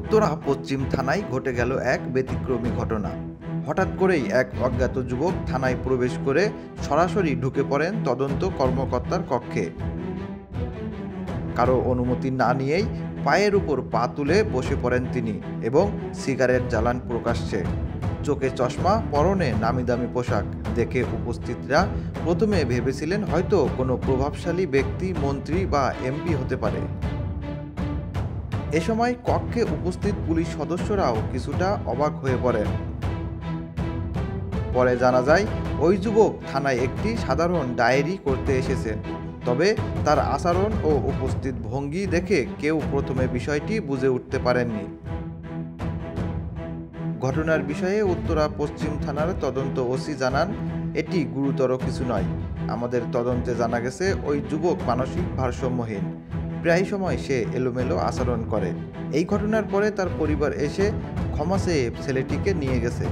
উত্তরা পশ্চিম থানায় ঘটে গেল এক ব্যতিক্রমী ঘটনা। হঠাৎ করেই এক অজ্ঞাত যুবক থানায় প্রবেশ করে সরাসরি ঢুকে পড়েন তদন্ত কর্মকর্তার কক্ষে। কারো অনুমতি না নিয়েই পায়ের উপর পা তুলে বসে পড়েন তিনি এবং সিগারেট জ্বালান প্রকাশ্যে। চোখে চশমা, পরনে নামিদামি পোশাক দেখে উপস্থিতরা প্রথমে ভেবেছিলেন হয়তো কোনো প্রভাবশালী ব্যক্তি, মন্ত্রী বা এমপি হতে পারে। এ সময় কক্ষে উপস্থিত পুলিশ সদস্যরাও কিছুটা অবাক হয়ে পড়েন। পরে জানা যায় ওই যুবক থানায় একটি সাধারণ ডায়েরি করতে এসেছেন। তবে তার আচরণ ও উপস্থিত ভঙ্গি দেখে কেউ প্রথমে বিষয়টি বুঝে উঠতে পারেননি। ঘটনার বিষয়ে উত্তরা পশ্চিম থানার তদন্ত ওসি জানান, এটি গুরুতর কিছু নয়। আমাদের তদন্তে জানা গেছে ওই যুবক মানসিক ভারসাম্যহীন। প্রায় সময় সে এলোমেলো আচরণ করে। এই ঘটনার পরে তার পরিবার এসে ক্ষমা চেয়ে ছেলেটিকে নিয়ে গেছে।